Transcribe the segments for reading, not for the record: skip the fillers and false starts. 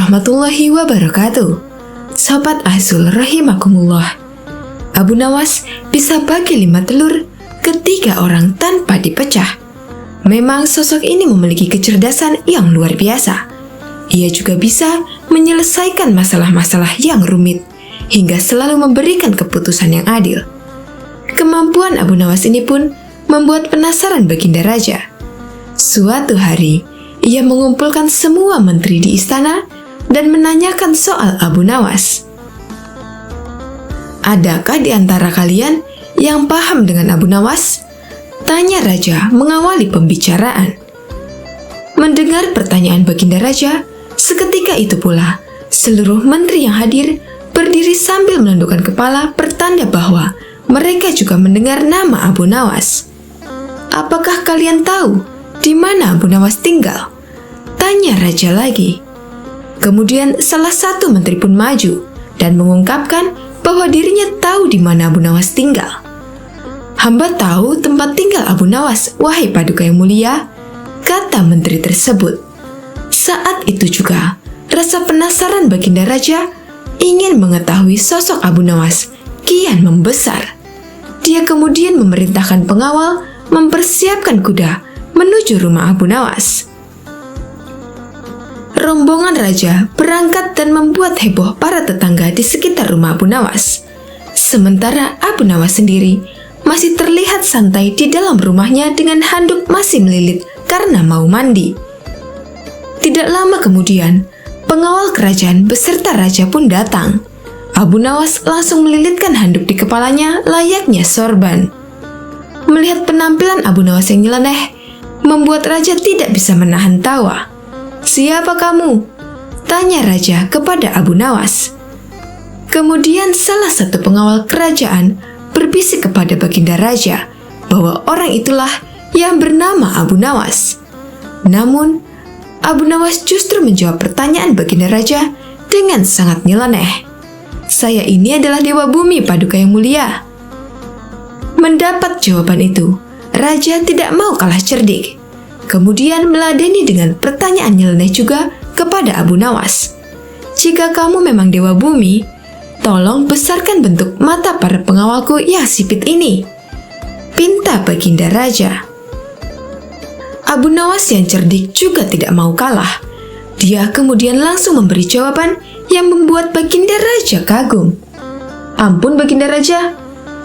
warahmatullahi wabarakatuh. Sobat Azul rahimakumullah. Abu Nawas bisa bagi 5 telur ke 3 orang tanpa dipecah. Memang sosok ini memiliki kecerdasan yang luar biasa. Ia juga bisa menyelesaikan masalah-masalah yang rumit hingga selalu memberikan keputusan yang adil. Kemampuan Abu Nawas ini pun membuat penasaran Baginda Raja. Suatu hari, ia mengumpulkan semua menteri di istana dan menanyakan soal Abu Nawas. "Adakah di antara kalian yang paham dengan Abu Nawas?" tanya Raja mengawali pembicaraan. Mendengar pertanyaan Baginda Raja, seketika itu pula seluruh menteri yang hadir berdiri sambil menundukkan kepala pertanda bahwa mereka juga mendengar nama Abu Nawas. "Apakah kalian tahu di mana Abu Nawas tinggal?" tanya Raja lagi. Kemudian salah satu menteri pun maju dan mengungkapkan bahwa dirinya tahu di mana Abu Nawas tinggal. "Hamba tahu tempat tinggal Abu Nawas, wahai Paduka yang mulia," kata menteri tersebut. Saat itu juga, rasa penasaran Baginda Raja ingin mengetahui sosok Abu Nawas kian membesar. Dia kemudian memerintahkan pengawal mempersiapkan kuda menuju rumah Abu Nawas. Rombongan Raja berangkat dan membuat heboh para tetangga di sekitar rumah Abu Nawas. Sementara Abu Nawas sendiri masih terlihat santai di dalam rumahnya dengan handuk masih melilit karena mau mandi. Tidak lama kemudian, pengawal kerajaan beserta Raja pun datang. Abu Nawas langsung melilitkan handuk di kepalanya layaknya sorban. Melihat penampilan Abu Nawas yang nyeleneh, membuat Raja tidak bisa menahan tawa. "Siapa kamu?" tanya Raja kepada Abu Nawas. Kemudian salah satu pengawal kerajaan berbisik kepada Baginda Raja bahwa orang itulah yang bernama Abu Nawas. Namun, Abu Nawas justru menjawab pertanyaan Baginda Raja dengan sangat nyeleneh. "Saya ini adalah Dewa Bumi, Paduka yang mulia." Mendapat jawaban itu, Raja tidak mau kalah cerdik. Kemudian meladeni dengan pertanyaan nyeleneh juga kepada Abu Nawas. "Jika kamu memang Dewa Bumi, tolong besarkan bentuk mata para pengawalku yang sipit ini," pinta Baginda Raja. Abu Nawas yang cerdik juga tidak mau kalah. Dia kemudian langsung memberi jawaban yang membuat Baginda Raja kagum. "Ampun Baginda Raja,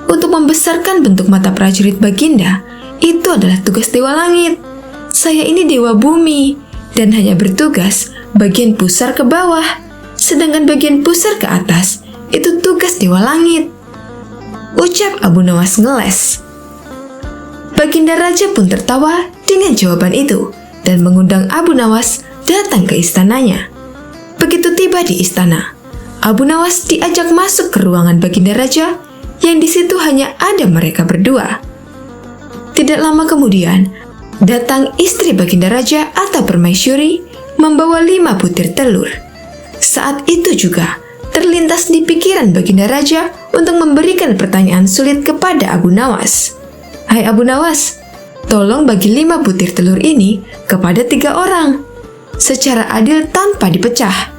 untuk membesarkan bentuk mata prajurit Baginda, itu adalah tugas Dewa Langit. Saya ini Dewa Bumi dan hanya bertugas bagian pusar ke bawah, sedangkan bagian pusar ke atas itu tugas Dewa Langit," ucap Abu Nawas ngeles. Baginda Raja pun tertawa dengan jawaban itu dan mengundang Abu Nawas datang ke istananya. Begitu tiba di istana, Abu Nawas diajak masuk ke ruangan Baginda Raja yang di situ hanya ada mereka berdua. Tidak lama kemudian, datang istri Baginda Raja atau Permaisuri membawa 5 butir telur. Saat itu juga terlintas di pikiran Baginda Raja untuk memberikan pertanyaan sulit kepada Abu Nawas. "Hai Abu Nawas, tolong bagi 5 butir telur ini kepada 3 orang, secara adil tanpa dipecah,"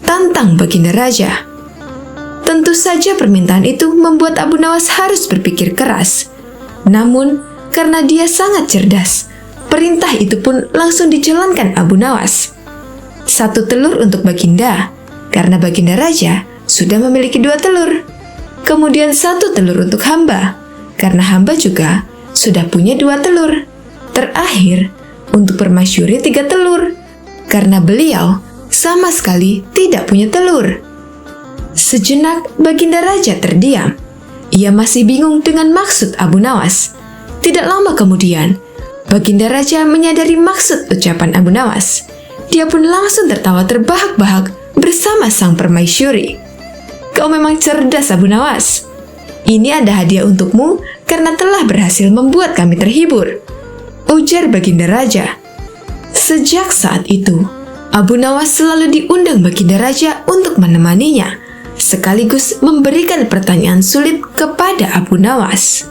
tantang Baginda Raja. Tentu saja permintaan itu membuat Abu Nawas harus berpikir keras. Namun, karena dia sangat cerdas, perintah itu pun langsung dijalankan Abu Nawas. 1 telur untuk Baginda, karena Baginda Raja sudah memiliki 2 telur. Kemudian 1 telur untuk hamba, karena hamba juga sudah punya 2 telur. Terakhir, untuk Permaisuri 3 telur, karena beliau sama sekali tidak punya telur. Sejenak Baginda Raja terdiam. Ia masih bingung dengan maksud Abu Nawas. Tidak lama kemudian, Baginda Raja menyadari maksud ucapan Abu Nawas. Dia pun langsung tertawa terbahak-bahak bersama sang Permaisuri. "Kau memang cerdas Abu Nawas. Ini ada hadiah untukmu karena telah berhasil membuat kami terhibur," ujar Baginda Raja. Sejak saat itu, Abu Nawas selalu diundang Baginda Raja untuk menemaninya, sekaligus memberikan pertanyaan sulit kepada Abu Nawas.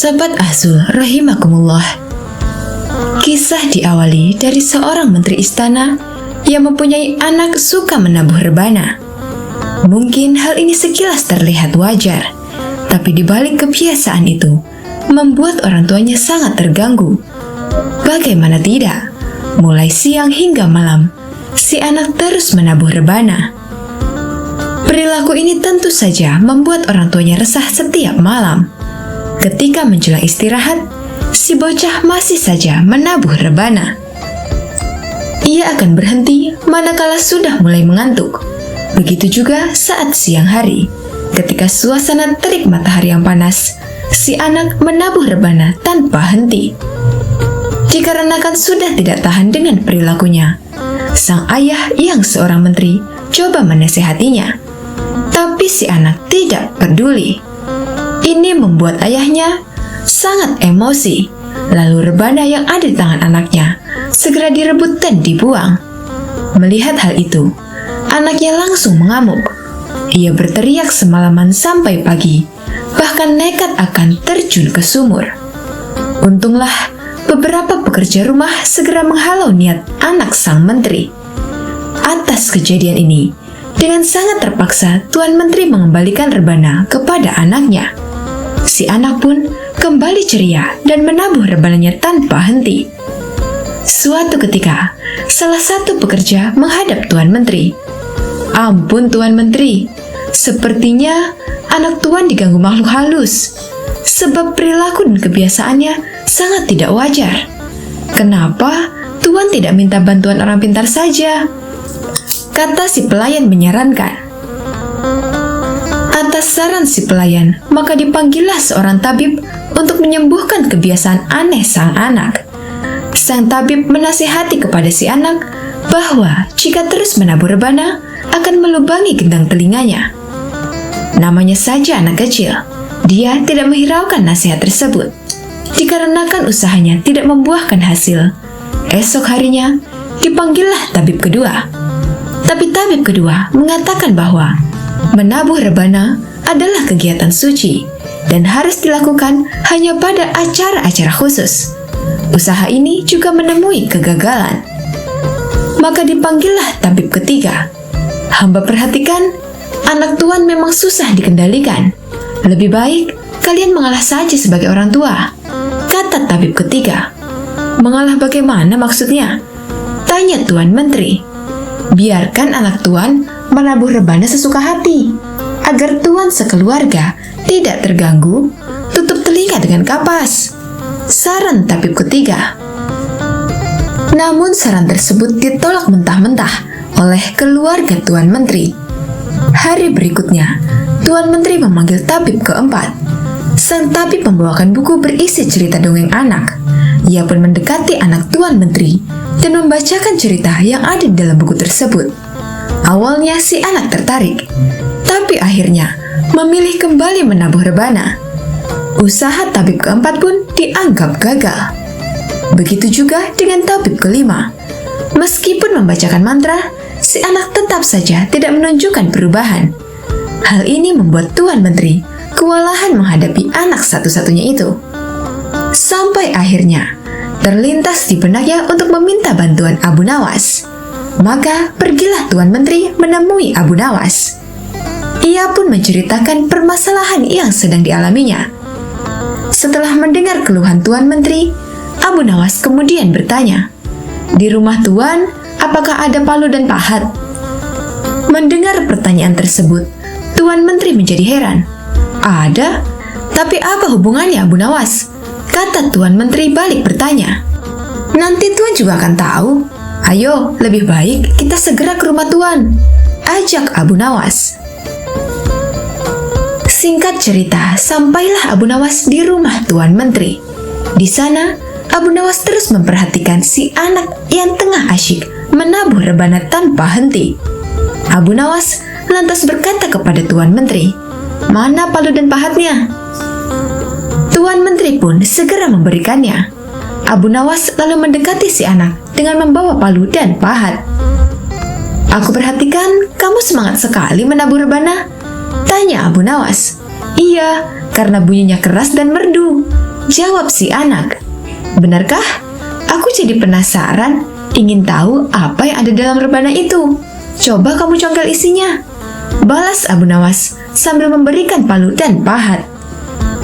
Sobat Azul rahimakumullah. Kisah diawali dari seorang menteri istana yang mempunyai anak suka menabuh rebana. Mungkin hal ini sekilas terlihat wajar, tapi di balik kebiasaan itu membuat orang tuanya sangat terganggu. Bagaimana tidak? Mulai siang hingga malam, si anak terus menabuh rebana. Perilaku ini tentu saja membuat orang tuanya resah setiap malam. Ketika menjelang istirahat, si bocah masih saja menabuh rebana. Ia akan berhenti manakala sudah mulai mengantuk. Begitu juga saat siang hari, ketika suasana terik matahari yang panas, si anak menabuh rebana tanpa henti. Dikarenakan sudah tidak tahan dengan perilakunya, sang ayah yang seorang menteri coba menasihatinya, tapi si anak tidak peduli. Ini membuat ayahnya sangat emosi. Lalu rebana yang ada di tangan anaknya segera direbut dan dibuang. Melihat hal itu, anaknya langsung mengamuk. Ia berteriak semalaman sampai pagi, bahkan nekat akan terjun ke sumur. Untunglah beberapa pekerja rumah segera menghalau niat anak sang menteri. Atas kejadian ini, dengan sangat terpaksa Tuan Menteri mengembalikan rebana kepada anaknya. Si anak pun kembali ceria dan menabuh rebananya tanpa henti. Suatu ketika, salah satu pekerja menghadap Tuan Menteri. "Ampun Tuan Menteri, sepertinya anak Tuan diganggu makhluk halus, sebab perilaku dan kebiasaannya sangat tidak wajar. Kenapa Tuan tidak minta bantuan orang pintar saja?" kata si pelayan menyarankan. Atas saran si pelayan, maka dipanggillah seorang tabib untuk menyembuhkan kebiasaan aneh sang anak. Sang tabib menasihati kepada si anak bahwa jika terus menabuh rebana akan melubangi gendang telinganya. Namanya saja anak kecil, dia tidak menghiraukan nasihat tersebut. Dikarenakan usahanya tidak membuahkan hasil, esok harinya dipanggillah tabib kedua. Tapi tabib kedua mengatakan bahwa menabuh rebana adalah kegiatan suci dan harus dilakukan hanya pada acara-acara khusus. Usaha ini juga menemui kegagalan. Maka dipanggillah tabib ketiga. "Hamba perhatikan, anak Tuan memang susah dikendalikan. Lebih baik kalian mengalah saja sebagai orang tua," kata tabib ketiga. "Mengalah bagaimana maksudnya?" tanya Tuan Menteri. "Biarkan anak Tuan menabuh rebana sesuka hati, agar Tuan sekeluarga tidak terganggu. Tutup telinga dengan kapas," saran tabib ketiga. Namun saran tersebut ditolak mentah-mentah oleh keluarga Tuan Menteri. Hari berikutnya, Tuan Menteri memanggil tabib keempat. Sang tabib membawakan buku berisi cerita dongeng anak. Ia pun mendekati anak Tuan Menteri dan membacakan cerita yang ada di dalam buku tersebut. Awalnya si anak tertarik, tapi akhirnya memilih kembali menabuh rebana. Usaha tabib keempat pun dianggap gagal. Begitu juga dengan tabib kelima. Meskipun membacakan mantra, si anak tetap saja tidak menunjukkan perubahan. Hal ini membuat Tuan Menteri kewalahan menghadapi anak satu-satunya itu. Sampai akhirnya terlintas di benaknya untuk meminta bantuan Abu Nawas. Maka pergilah Tuan Menteri menemui Abu Nawas. Ia pun menceritakan permasalahan yang sedang dialaminya. Setelah mendengar keluhan Tuan Menteri, Abu Nawas kemudian bertanya, "Di rumah Tuan, apakah ada palu dan pahat?" Mendengar pertanyaan tersebut, Tuan Menteri menjadi heran. "Ada? Tapi apa hubungannya Abu Nawas?" kata Tuan Menteri balik bertanya. "Nanti Tuan juga akan tahu. Ayo, lebih baik kita segera ke rumah Tuan," ajak Abu Nawas. Singkat cerita, sampailah Abu Nawas di rumah Tuan Menteri. Di sana, Abu Nawas terus memperhatikan si anak yang tengah asyik menabuh rebana tanpa henti. Abu Nawas lantas berkata kepada Tuan Menteri, "Mana palu dan pahatnya?" Tuan Menteri pun segera memberikannya. Abu Nawas lalu mendekati si anak dengan membawa palu dan pahat. "Aku perhatikan kamu semangat sekali menabuh rebana," tanya Abu Nawas. "Iya, karena bunyinya keras dan merdu," Jawab si anak. Benarkah? Aku jadi penasaran, ingin tahu apa yang ada dalam rebana itu. Coba kamu congkel isinya. Balas Abu Nawas sambil memberikan palu dan pahat.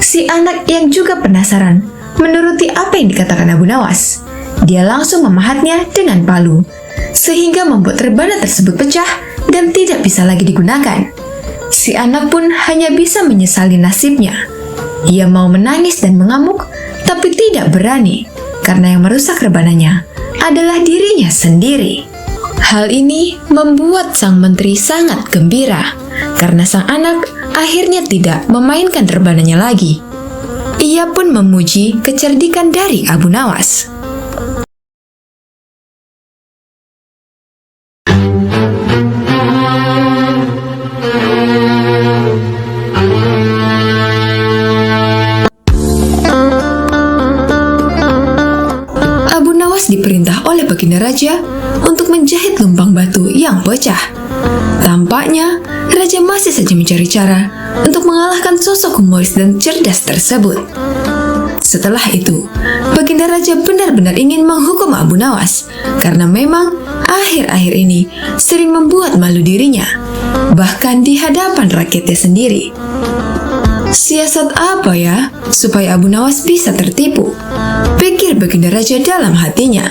Si anak yang juga penasaran menuruti apa yang dikatakan Abu Nawas. Dia langsung memahatnya dengan palu, sehingga membuat rebana tersebut pecah dan tidak bisa lagi digunakan. Si anak pun hanya bisa menyesali nasibnya. Ia mau menangis dan mengamuk, tapi tidak berani, karena yang merusak rebananya adalah dirinya sendiri. Hal ini membuat sang menteri sangat gembira, karena sang anak akhirnya tidak memainkan rebananya lagi. Ia pun memuji kecerdikan dari Abu Nawas. Diperintah oleh Baginda Raja untuk menjahit lumpang batu yang pecah. Tampaknya Raja masih saja mencari cara untuk mengalahkan sosok humoris dan cerdas tersebut. Setelah itu, Baginda Raja benar-benar ingin menghukum Abu Nawas karena memang akhir-akhir ini sering membuat malu dirinya, bahkan di hadapan rakyatnya sendiri. Siasat apa ya supaya Abu Nawas bisa tertipu? Pikir Baginda Raja dalam hatinya.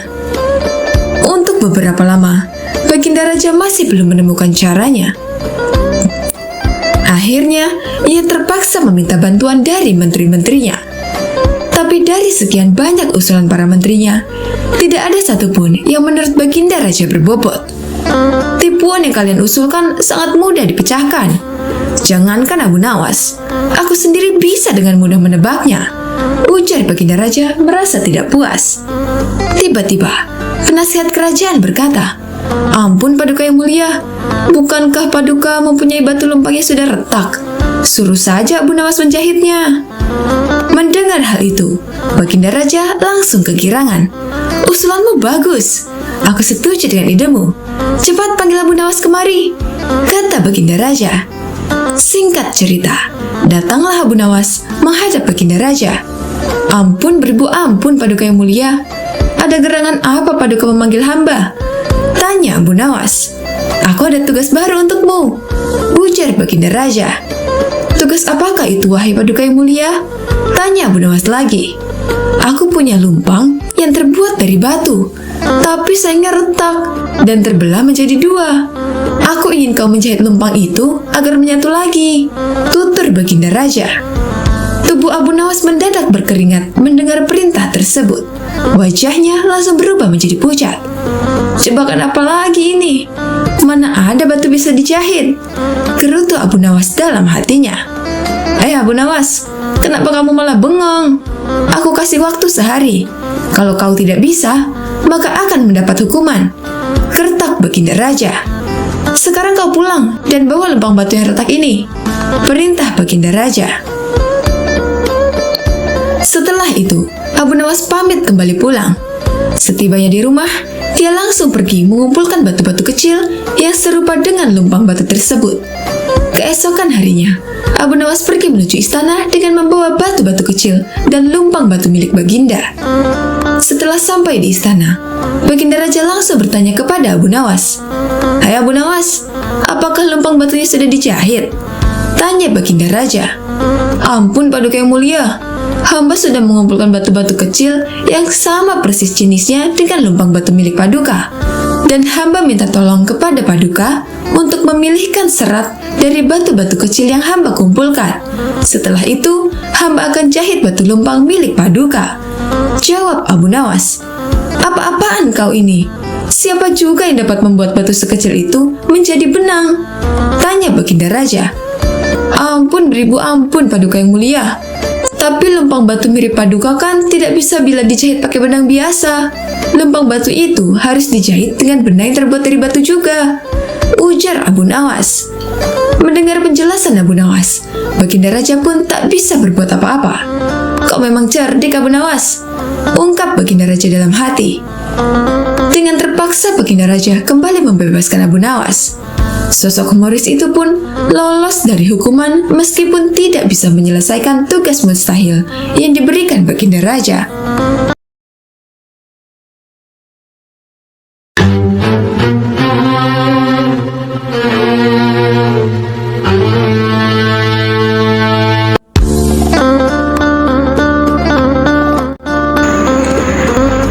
Untuk beberapa lama, Baginda Raja masih belum menemukan caranya. Akhirnya, ia terpaksa meminta bantuan dari menteri-menterinya. Tapi dari sekian banyak usulan para menterinya, tidak ada satupun yang menurut Baginda Raja berbobot. Tipuan yang kalian usulkan sangat mudah dipecahkan. Jangankan Abu Nawas, aku sendiri bisa dengan mudah menebaknya, ujar Baginda Raja merasa tidak puas. Tiba-tiba, penasihat kerajaan berkata, "Ampun Paduka yang mulia, bukankah Paduka mempunyai batu lumpang yang sudah retak? Suruh saja Abu Nawas menjahitnya." Mendengar hal itu, Baginda Raja langsung kegirangan. "Usulanmu bagus, aku setuju dengan idemu. Cepat panggil Abu Nawas kemari," kata Baginda Raja. Singkat cerita, datanglah Abu Nawas menghadap Baginda Raja. "Ampun beribu ampun Paduka yang mulia, ada gerangan apa Paduka memanggil hamba?" tanya Abu Nawas. "Aku ada tugas baru untukmu," ujar Baginda Raja. "Tugas apakah itu wahai Paduka yang mulia?" tanya Abu Nawas lagi. "Aku punya lumpang yang terbuat dari batu, tapi sayangnya retak dan terbelah menjadi dua. Aku ingin kau menjahit lumpang itu agar menyatu lagi," tutur Baginda Raja. Tubuh Abu Nawas mendadak berkeringat mendengar perintah tersebut. Wajahnya langsung berubah menjadi pucat. "Jebakan apa lagi ini? Mana ada batu bisa dijahit?" gerutu Abu Nawas dalam hatinya. Abu Nawas, kenapa kamu malah bengong? Aku kasih waktu sehari. Kalau kau tidak bisa, maka akan mendapat hukuman," gertak Baginda Raja. "Sekarang kau pulang dan bawa lempang batu yang retak ini," perintah Baginda Raja. Setelah itu, Abu Nawas pamit kembali pulang. Setibanya di rumah, dia langsung pergi mengumpulkan batu-batu kecil yang serupa dengan lumpang batu tersebut. Keesokan harinya, Abu Nawas pergi menuju istana dengan membawa batu-batu kecil dan lumpang batu milik Baginda. Setelah sampai di istana, Baginda Raja langsung bertanya kepada Abu Nawas. "Hai Abu Nawas, apakah lumpang batunya sudah dijahit?" tanya Baginda Raja. "Ampun Paduka yang mulia, hamba sudah mengumpulkan batu-batu kecil yang sama persis jenisnya dengan lumpang batu milik Paduka. Dan hamba minta tolong kepada Paduka untuk memilihkan serat dari batu-batu kecil yang hamba kumpulkan. Setelah itu, hamba akan jahit batu lumpang milik Paduka," jawab Abu Nawas. "Apa-apaan kau ini? Siapa juga yang dapat membuat batu sekecil itu menjadi benang?" tanya Baginda Raja. "Ampun beribu ampun Paduka yang mulia, tapi lumpang batu mirip Paduka kan tidak bisa bila dijahit pakai benang biasa. Lumpang batu itu harus dijahit dengan benang yang terbuat dari batu juga," ujar Abu Nawas. Mendengar penjelasan Abu Nawas, Baginda Raja pun tak bisa berbuat apa-apa. "Kau memang cerdik Abu Nawas," ungkap Baginda Raja dalam hati. Dengan terpaksa Baginda Raja kembali membebaskan Abu Nawas. Sosok humoris itu pun lolos dari hukuman meskipun tidak bisa menyelesaikan tugas mustahil yang diberikan Baginda Raja.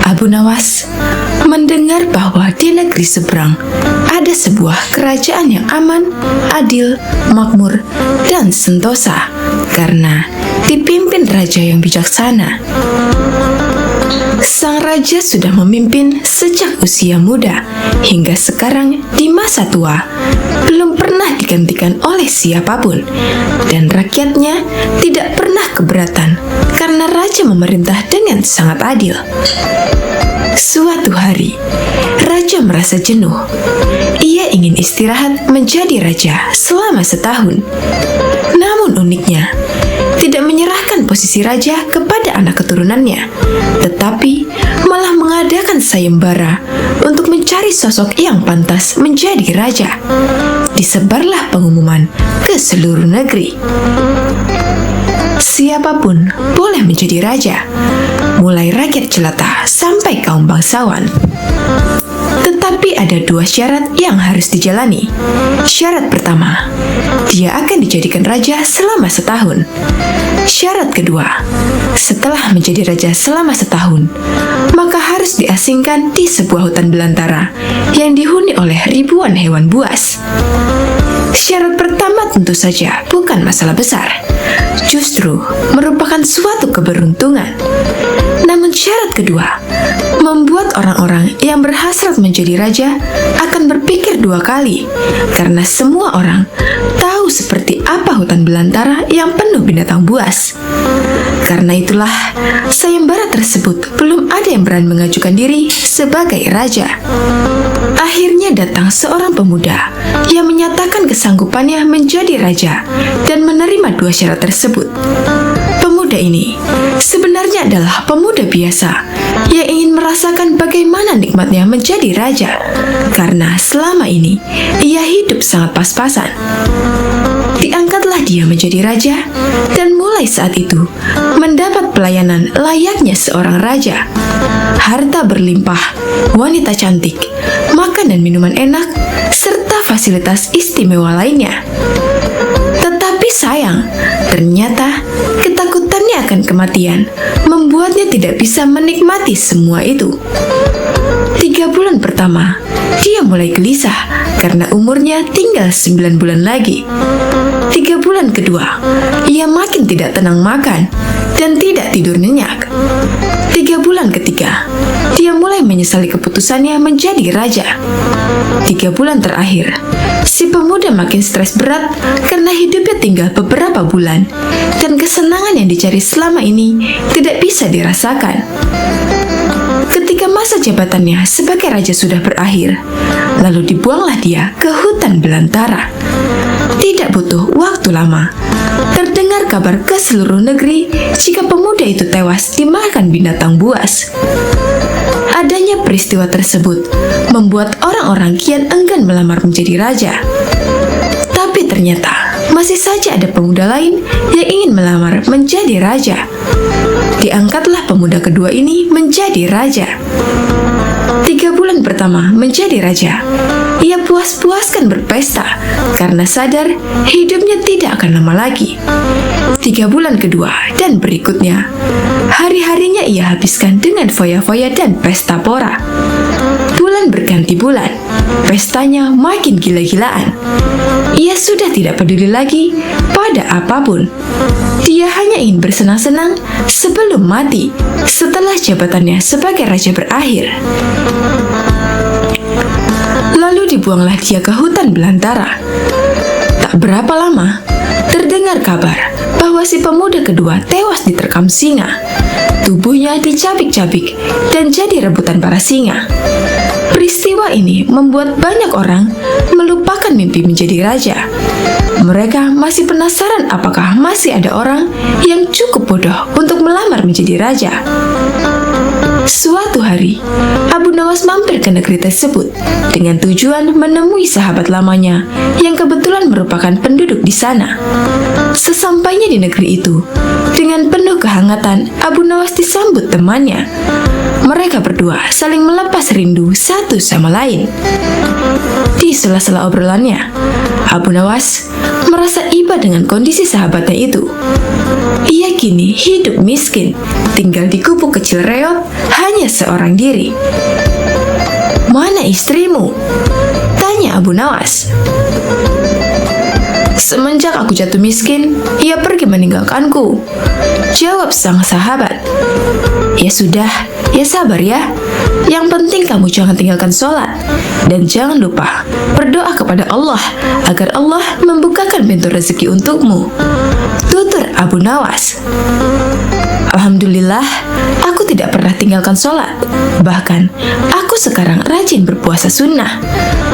Abu Nawas mendengar bahwa di negeri seberang ada sebuah kerajaan yang aman, adil, makmur, dan sentosa karena dipimpin raja yang bijaksana. Sang raja sudah memimpin sejak usia muda hingga sekarang di masa tua, belum pernah digantikan oleh siapapun, dan rakyatnya tidak pernah keberatan karena raja memerintah dengan sangat adil. Suatu hari, raja merasa jenuh. Ia ingin istirahat menjadi raja selama setahun. Namun uniknya, tidak menyerahkan posisi raja kepada anak keturunannya, tetapi malah mengadakan sayembara untuk mencari sosok yang pantas menjadi raja. Disebarlah pengumuman ke seluruh negeri. Siapapun boleh menjadi raja, mulai rakyat jelata sampai kaum bangsawan. Tetapi ada dua syarat yang harus dijalani. Syarat pertama, dia akan dijadikan raja selama setahun. Syarat kedua, setelah menjadi raja selama setahun, maka harus diasingkan di sebuah hutan belantara yang dihuni oleh ribuan hewan buas. Syarat pertama tentu saja bukan masalah besar, justru merupakan suatu keberuntungan. Namun syarat kedua membuat orang-orang yang berhasrat menjadi raja akan berpikir dua kali, karena semua orang tahu seperti apa hutan belantara yang penuh binatang buas. Karena itulah sayembara tersebut belum ada yang berani mengajukan diri sebagai raja. Akhirnya datang seorang pemuda yang menyatakan kesanggupannya menjadi raja dan menerima dua syarat tersebut. Pemuda ini sebenarnya adalah pemuda biasa yang ingin merasakan bagaimana nikmatnya menjadi raja, karena selama ini ia hidup sangat pas-pasan. Diangkatlah dia menjadi raja, dan mulai saat itu mendapat pelayanan layaknya seorang raja. Harta berlimpah, wanita cantik, makan dan minuman enak, serta fasilitas istimewa lainnya. Tetapi sayang, ternyata ketakutannya akan kematian membuatnya tidak bisa menikmati semua itu. 3 bulan pertama, dia mulai gelisah karena umurnya tinggal 9 bulan lagi. 3 bulan kedua, ia makin tidak tenang makan dan tidak tidur nyenyak. 3 bulan ketiga, dia mulai menyesali keputusannya menjadi raja. 3 bulan terakhir, si pemuda makin stres berat karena hidupnya tinggal beberapa bulan dan kesenangan yang dicari selama ini tidak bisa dirasakan. Ketika masa jabatannya sebagai raja sudah berakhir, lalu dibuanglah dia ke hutan belantara. Tidak butuh waktu lama, terdengar kabar ke seluruh negeri jika pemuda itu tewas dimakan binatang buas. Adanya peristiwa tersebut membuat orang-orang kian enggan melamar menjadi raja. Tapi ternyata masih saja ada pemuda lain yang ingin melamar menjadi raja. Diangkatlah pemuda kedua ini menjadi raja. 3 bulan pertama menjadi raja, ia puas-puaskan berpesta karena sadar hidupnya tidak akan lama lagi. 3 bulan kedua dan berikutnya, hari-harinya ia habiskan dengan foya-foya dan pesta pora. Bulan berganti bulan, pestanya makin gila-gilaan. Ia sudah tidak peduli lagi pada apapun. Dia hanya ingin bersenang-senang sebelum mati setelah jabatannya sebagai raja berakhir. Lalu dibuanglah dia ke hutan belantara. Tak berapa lama, terdengar kabar bahwa si pemuda kedua tewas diterkam singa. Tubuhnya dicabik-cabik dan jadi rebutan para singa. Peristiwa ini membuat banyak orang melupakan mimpi menjadi raja. Mereka masih penasaran apakah masih ada orang yang cukup bodoh untuk melamar menjadi raja. Suatu hari, Abu Nawas mampir mampir ke negeri tersebut dengan tujuan menemui sahabat lamanya yang kebetulan merupakan penduduk di sana. Sesampainya di negeri itu, dengan penuh kehangatan, Abu Nawas disambut temannya. Mereka berdua saling melepas rindu satu sama lain. Di sela-sela obrolannya, Abu Nawas merasa iba dengan kondisi sahabatnya itu. Ia kini hidup miskin, tinggal di gubuk kecil reot, hanya seorang diri. "Mana istrimu?" tanya Abu Nawas. "Semenjak aku jatuh miskin, ia pergi meninggalkanku," jawab sang sahabat. "Ya sudah, ya sabar ya. Yang penting kamu jangan tinggalkan sholat. Dan jangan lupa berdoa kepada Allah agar Allah membukakan pintu rezeki untukmu," tutur Abu Nawas. "Alhamdulillah, aku tidak pernah tinggalkan sholat. Bahkan, aku sekarang rajin berpuasa sunnah,"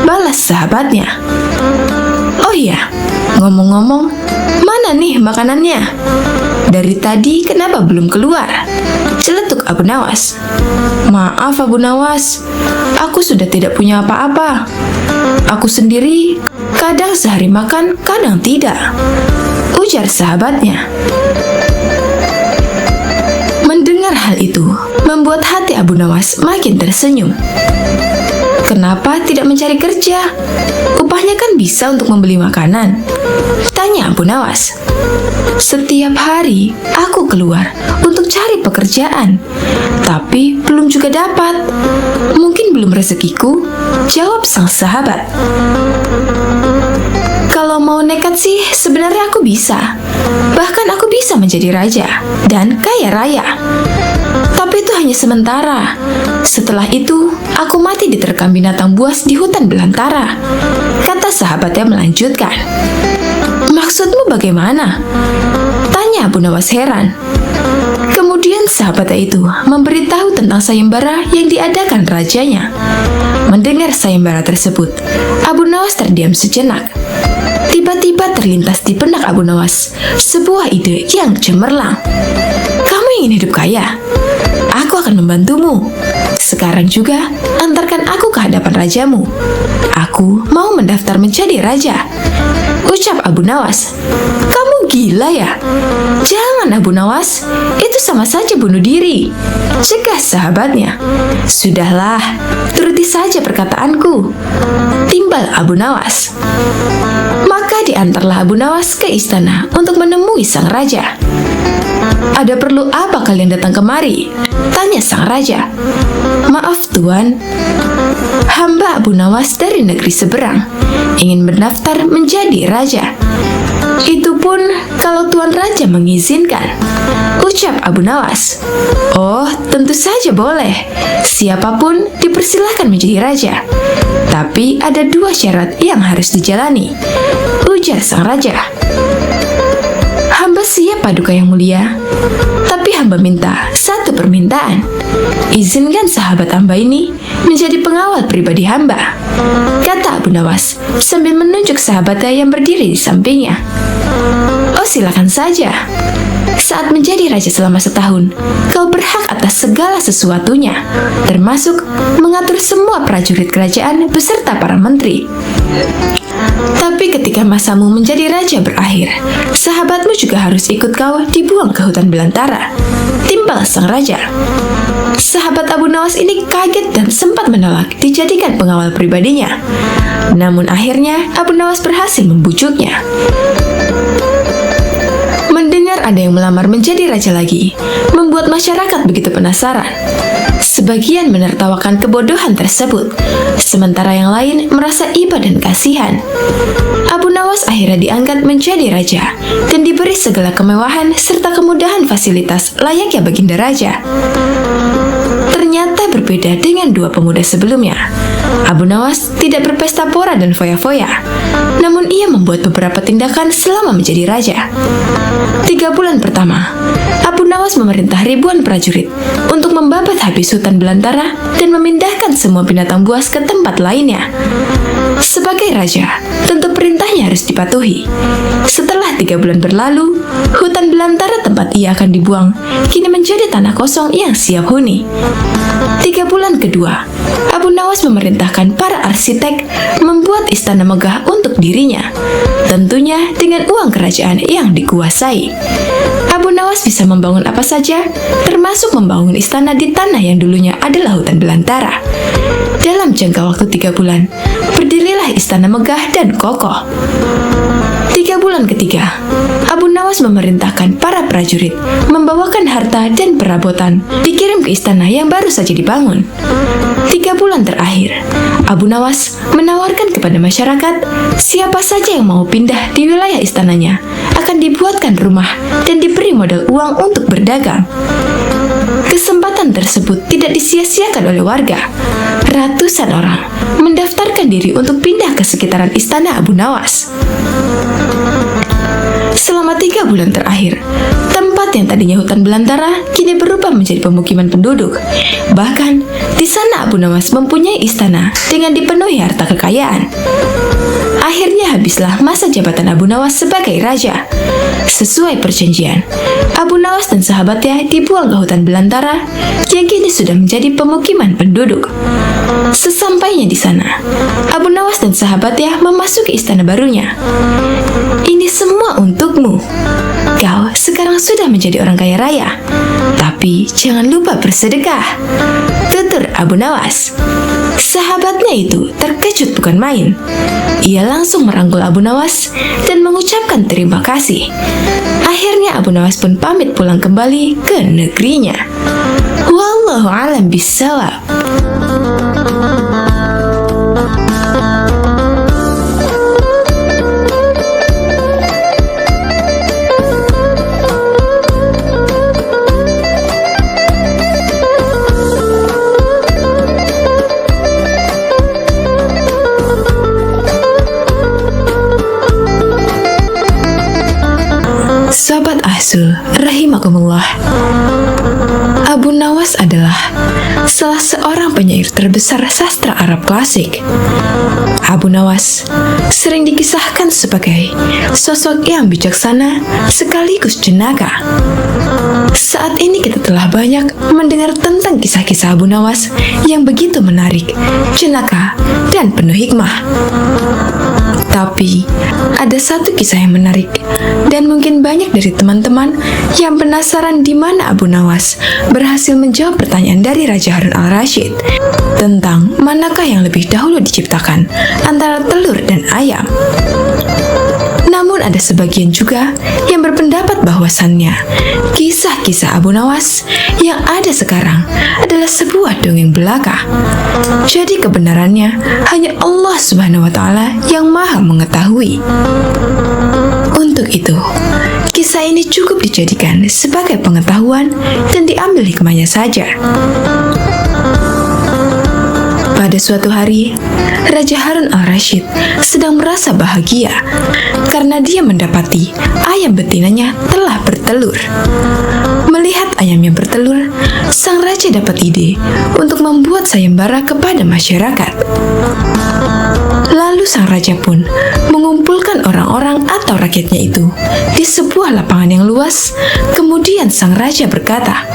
balas sahabatnya. "Oh iya, ngomong-ngomong, mana nih makanannya? Dari tadi kenapa belum keluar?" celetuk Abu Nawas. "Maaf Abu Nawas, aku sudah tidak punya apa-apa. Aku sendiri kadang sehari makan, kadang tidak," ujar sahabatnya. Mendengar hal itu, membuat hati Abu Nawas makin tersenyum. "Kenapa tidak mencari kerja? Upahnya kan bisa untuk membeli makanan," tanya Abu Nawas. "Setiap hari aku keluar untuk cari pekerjaan, tapi belum juga dapat. Mungkin belum rezekiku," jawab sang sahabat. "Kalau mau nekat sih sebenarnya aku bisa. Bahkan aku bisa menjadi raja dan kaya raya. Tapi itu hanya sementara. Setelah itu, aku mati diterkam binatang buas di hutan belantara," kata sahabatnya melanjutkan. "Maksudmu bagaimana?" tanya Abu Nawas heran. Kemudian sahabatnya itu memberitahu tentang sayembara yang diadakan rajanya. Mendengar sayembara tersebut, Abu Nawas terdiam sejenak. Tiba-tiba terlintas di benak Abu Nawas sebuah ide yang cemerlang. "Kamu ingin hidup kaya? Aku akan membantumu. Sekarang juga antarkan aku ke hadapan rajamu. Aku mau mendaftar menjadi raja," ucap Abu Nawas. "Kamu gila ya? Jangan Abu Nawas, itu sama saja bunuh diri," cegah sahabatnya. "Sudahlah, turuti saja perkataanku," timbal Abu Nawas. Maka diantarlah Abu Nawas ke istana untuk menemui sang raja. "Ada perlu apa kalian datang kemari?" tanya sang raja. "Maaf Tuan, hamba Abu Nawas dari negeri seberang, ingin mendaftar menjadi raja. Itu pun kalau Tuan Raja mengizinkan," ucap Abu Nawas. "Oh, tentu saja boleh. Siapapun dipersilahkan menjadi raja. Tapi ada 2 syarat yang harus dijalani," ujar sang raja. "Hamba siap Paduka yang mulia, tapi hamba minta satu permintaan. Izinkan sahabat hamba ini menjadi pengawal pribadi hamba," kata Abu Nawas sambil menunjuk sahabatnya yang berdiri di sampingnya. "Oh, silakan saja. Saat menjadi raja selama setahun, kau berhak atas segala sesuatunya, termasuk mengatur semua prajurit kerajaan beserta para menteri. Tapi ketika masamu menjadi raja berakhir, sahabatmu juga harus ikut kau dibuang ke hutan belantara," timbal sang raja. Sahabat Abu Nawas ini kaget dan sempat menolak dijadikan pengawal pribadinya. Namun akhirnya Abu Nawas berhasil membujuknya. Mendengar ada yang melamar menjadi raja lagi, membuat masyarakat begitu penasaran. Sebagian menertawakan kebodohan tersebut, sementara yang lain merasa iba dan kasihan. Abu Nawas akhirnya diangkat menjadi raja dan diberi segala kemewahan serta kemudahan fasilitas layaknya baginda raja. Ternyata berbeda dengan 2 pemuda sebelumnya. Abu Nawas tidak berpesta pora dan foya-foya, namun ia membuat beberapa tindakan selama menjadi raja. 3 bulan pertama, Abu Nawas memerintah ribuan prajurit untuk membabat habis hutan belantara dan memindahkan semua binatang buas ke tempat lainnya. Sebagai raja, tentu perintahnya harus dipatuhi. Setelah 3 bulan berlalu, hutan belantara tempat ia akan dibuang kini menjadi tanah kosong yang siap huni. 3 bulan kedua, Abu Nawas memerintahkan para arsitek membuat istana megah untuk dirinya, tentunya dengan uang kerajaan yang dikuasai. Abu Nawas bisa membangun apa saja, termasuk membangun istana di tanah yang dulunya adalah hutan belantara. Dalam jangka waktu 3 bulan, berdirilah istana megah dan kokoh. 3 bulan ketiga, Abu Nawas memerintahkan para prajurit membawakan harta dan perabotan dikirim ke istana yang baru saja dibangun. 3 bulan terakhir, Abu Nawas menawarkan kepada masyarakat siapa saja yang mau pindah di wilayah istananya akan dibuatkan rumah dan diberi modal uang untuk berdagang. Kesempatan tersebut tidak disia-siakan oleh warga. Ratusan orang mendaftarkan diri untuk pindah ke sekitaran istana Abu Nawas. Selama 3 bulan terakhir, tempat yang tadinya hutan belantara kini berubah menjadi pemukiman penduduk. Bahkan, di sana Abu Nawas mempunyai istana dengan dipenuhi harta kekayaan. Akhirnya habislah masa jabatan Abu Nawas sebagai raja. Sesuai perjanjian, Abu Nawas dan sahabatnya dibuang ke hutan belantara yang kini sudah menjadi pemukiman penduduk. Sesampainya di sana, Abu Nawas dan sahabatnya memasuki istana barunya. Ini semua untukmu. Kau sekarang sudah menjadi orang kaya raya. Tapi jangan lupa bersedekah, tutur Abu Nawas. Sahabatnya itu terkejut bukan main. Ia langsung merangkul Abu Nawas dan mengucapkan terima kasih. Akhirnya Abu Nawas pun pamit pulang kembali ke negerinya. Wallahu a'lam bishawab. Sahabat Ahsul, rahimakumullah. Abu Nawas adalah salah seorang penyair terbesar sastra Arab klasik. Abu Nawas sering dikisahkan sebagai sosok yang bijaksana sekaligus jenaka. Saat ini kita telah banyak mendengar tentang kisah-kisah Abu Nawas yang begitu menarik, jenaka, dan penuh hikmah. Tapi, ada satu kisah yang menarik, dan mungkin banyak dari teman-teman yang penasaran di mana Abu Nawas berhasil menjawab pertanyaan dari Raja Harun al-Rasyid tentang manakah yang lebih dahulu diciptakan antara telur dan ayam. Namun ada sebagian juga yang berpendapat bahwasannya kisah-kisah Abu Nawas yang ada sekarang adalah sebuah dongeng belaka. Jadi kebenarannya hanya Allah Subhanahu wa Ta'ala yang Maha mengetahui. Untuk itu, kisah ini cukup dijadikan sebagai pengetahuan dan diambil hikmahnya saja. Pada suatu hari, Raja Harun al-Rasyid sedang merasa bahagia karena dia mendapati ayam betinanya telah bertelur. Melihat ayam yang bertelur, sang raja dapat ide untuk membuat sayembara kepada masyarakat. Lalu sang raja pun mengumpulkan orang-orang atau rakyatnya itu di sebuah lapangan yang luas. Kemudian sang raja berkata,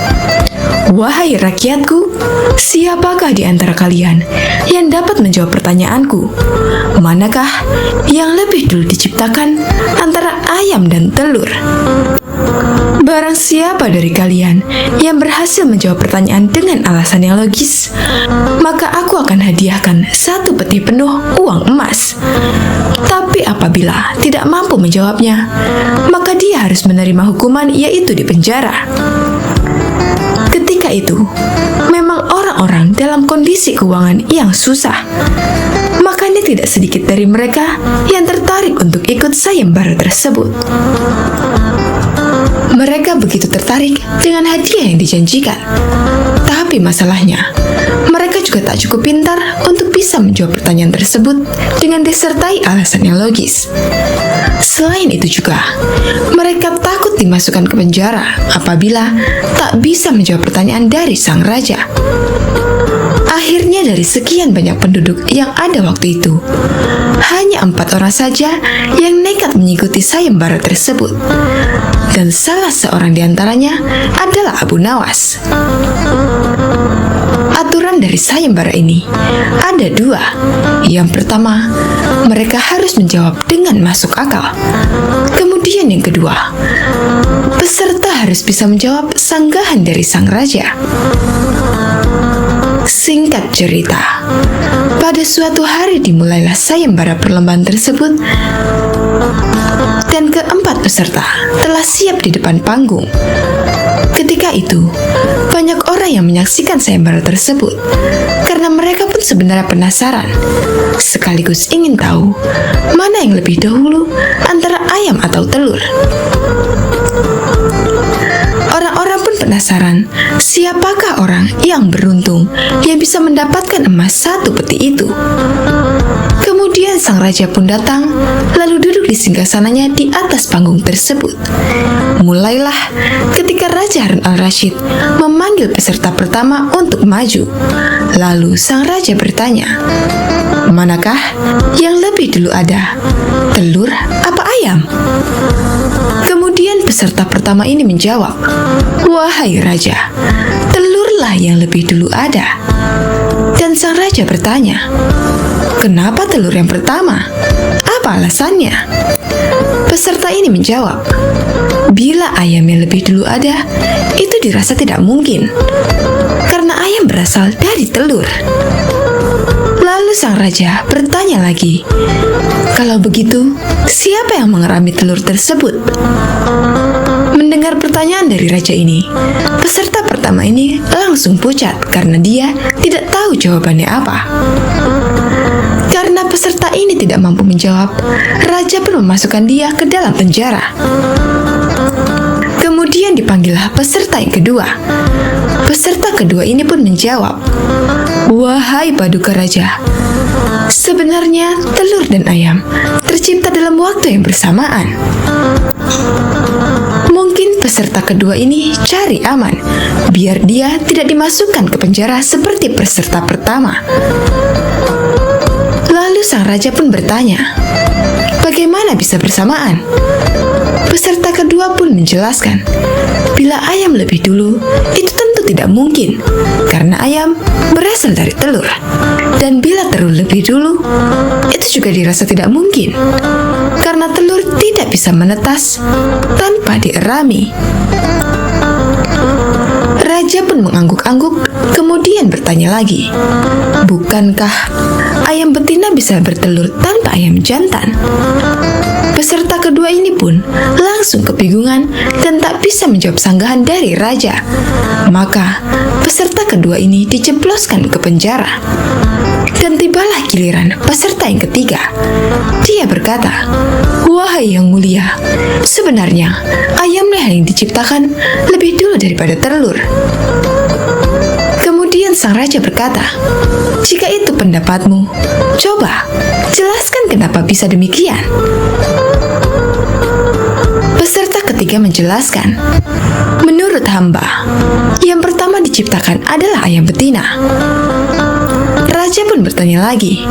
"Wahai rakyatku, siapakah di antara kalian yang dapat menjawab pertanyaanku? Manakah yang lebih dulu diciptakan antara ayam dan telur? Barang siapa dari kalian yang berhasil menjawab pertanyaan dengan alasan yang logis, maka aku akan hadiahkan 1 peti penuh uang emas. Tapi apabila tidak mampu menjawabnya, maka dia harus menerima hukuman, yaitu di penjara." Ketika itu, memang orang-orang dalam kondisi keuangan yang susah. Makanya tidak sedikit dari mereka yang tertarik untuk ikut sayembara tersebut. Mereka begitu tertarik dengan hadiah yang dijanjikan. Tapi masalahnya, mereka juga tak cukup pintar untuk bisa menjawab pertanyaan tersebut dengan disertai alasan yang logis. Selain itu juga, mereka takut dimasukkan ke penjara apabila tak bisa menjawab pertanyaan dari sang raja. Akhirnya dari sekian banyak penduduk yang ada waktu itu, hanya 4 orang saja yang nekat mengikuti sayembara tersebut. Dan salah seorang di antaranya adalah Abu Nawas. aturan dari sayembara ini ada dua. Yang pertama, mereka harus menjawab dengan masuk akal. Kemudian yang kedua, peserta harus bisa menjawab sanggahan dari sang raja. Singkat cerita, pada suatu hari dimulailah sayembara perlombaan tersebut, dan keempat peserta telah siap di depan panggung. Ketika itu, banyak orang yang menyaksikan sayembara tersebut karena mereka pun sebenarnya penasaran, sekaligus ingin tahu mana yang lebih dahulu antara ayam atau telur. Orang-orang pun penasaran siapakah orang yang beruntung yang bisa mendapatkan emas 1 peti itu. Kemudian sang raja pun datang, lalu duduk di singgasananya di atas panggung tersebut. Mulailah ketika Raja Harun al-Rasyid memanggil peserta pertama untuk maju. Lalu sang raja bertanya, manakah yang lebih dulu ada, telur apa ayam? Kemudian peserta pertama ini menjawab, wahai raja, telurlah yang lebih dulu ada. Dan sang raja bertanya, kenapa telur yang pertama? Apa alasannya? Peserta ini menjawab, bila ayam yang lebih dulu ada, itu dirasa tidak mungkin, karena ayam berasal dari telur. Lalu sang raja bertanya lagi, kalau begitu, siapa yang mengerami telur tersebut? Mendengar pertanyaan dari raja ini, peserta pertama ini langsung pucat karena dia tidak tahu jawabannya apa. Karena peserta ini tidak mampu menjawab, raja pun memasukkan dia ke dalam penjara. Kemudian dipanggillah peserta yang kedua. Peserta kedua ini pun menjawab, wahai paduka raja, sebenarnya telur dan ayam tercipta dalam waktu yang bersamaan. Mungkin peserta kedua ini cari aman, biar dia tidak dimasukkan ke penjara seperti peserta pertama. Lalu sang raja pun bertanya, bagaimana bisa bersamaan? Peserta kedua pun menjelaskan, bila ayam lebih dulu, itu tentu tidak mungkin, karena ayam berasal dari telur. Dan bila telur lebih dulu, itu juga dirasa tidak mungkin, karena telur tidak bisa menetas tanpa dierami. Raja pun mengangguk-angguk, kemudian bertanya lagi, bukankah ayam betina bisa bertelur tanpa ayam jantan? Peserta kedua ini pun langsung kebingungan dan tak bisa menjawab sanggahan dari raja. Maka peserta kedua ini dijebloskan ke penjara. Dan tibalah giliran peserta yang ketiga. Dia berkata, wahai yang mulia, sebenarnya ayamlah yang diciptakan lebih dulu daripada telur. Kemudian sang raja berkata, jika itu pendapatmu, coba jelaskan kenapa bisa demikian. Peserta ketiga menjelaskan, menurut hamba, yang pertama diciptakan adalah ayam betina. Raja pun bertanya lagi,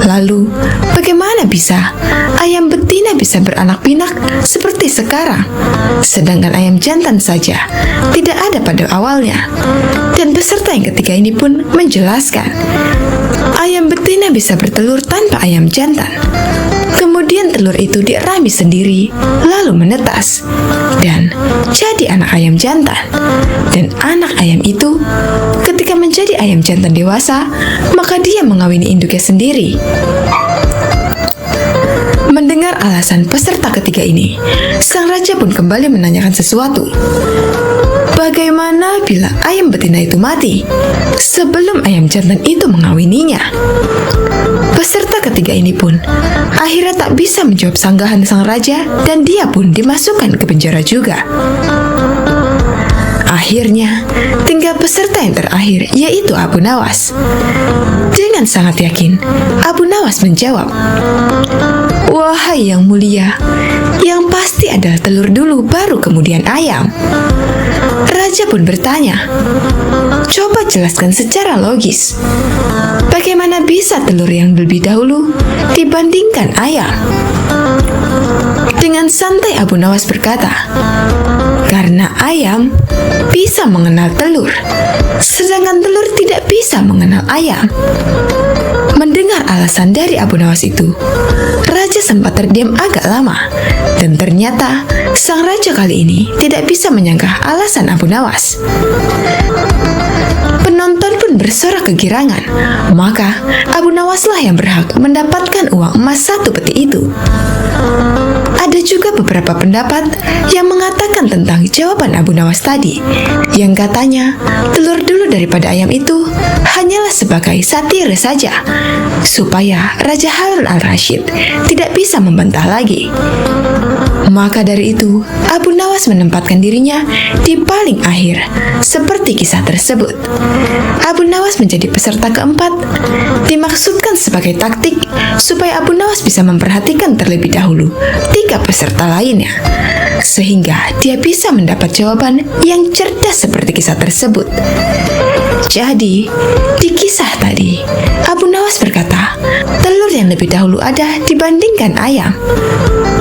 lalu bagaimana bisa ayam betina bisa beranak pinak seperti sekarang, sedangkan ayam jantan saja tidak ada pada awalnya? Dan peserta yang ketiga ini pun menjelaskan, ayam betina bisa bertelur tanpa ayam jantan. Kemudian telur itu dierami sendiri, lalu menetas, dan jadi anak ayam jantan. Dan anak ayam itu, ketika menjadi ayam jantan dewasa, maka dia mengawini induknya sendiri. Mendengar alasan peserta ketiga ini, sang raja pun kembali menanyakan sesuatu. Bagaimana bila ayam betina itu mati sebelum ayam jantan itu mengawininya? Peserta ketiga ini pun akhirnya tak bisa menjawab sanggahan sang raja dan dia pun dimasukkan ke penjara juga. Akhirnya, tinggal peserta yang terakhir, yaitu Abu Nawas. Dengan sangat yakin, Abu Nawas menjawab, wahai yang mulia, yang pasti adalah telur dulu baru kemudian ayam. Raja pun bertanya, coba jelaskan secara logis, bagaimana bisa telur yang lebih dahulu dibandingkan ayam? Dengan santai Abu Nawas berkata, karena ayam bisa mengenal telur, sedangkan telur tidak bisa mengenal ayam. Mendengar alasan dari Abu Nawas itu, raja sempat terdiam agak lama, dan ternyata sang raja kali ini tidak bisa menyangka alasan Abu Nawas. Penonton pun bersorak kegirangan, maka Abu Nawaslah yang berhak mendapatkan uang emas 1 peti itu. Ada juga beberapa pendapat yang mengatakan tentang jawaban Abu Nawas tadi, yang katanya telur dulu daripada ayam itu hanyalah sebagai satir saja, supaya Raja Harun al-Rasyid tidak bisa membantah lagi. Maka dari itu, Abu Nawas menempatkan dirinya di paling akhir, seperti kisah tersebut. Abu Nawas menjadi peserta keempat, dimaksudkan sebagai taktik supaya Abu Nawas bisa memperhatikan terlebih dahulu 3 peserta lainnya, sehingga dia bisa mendapat jawaban yang cerdas seperti kisah tersebut. Jadi, di kisah tadi, Abu Nawas berkata, telur yang lebih dahulu ada dibandingkan ayam.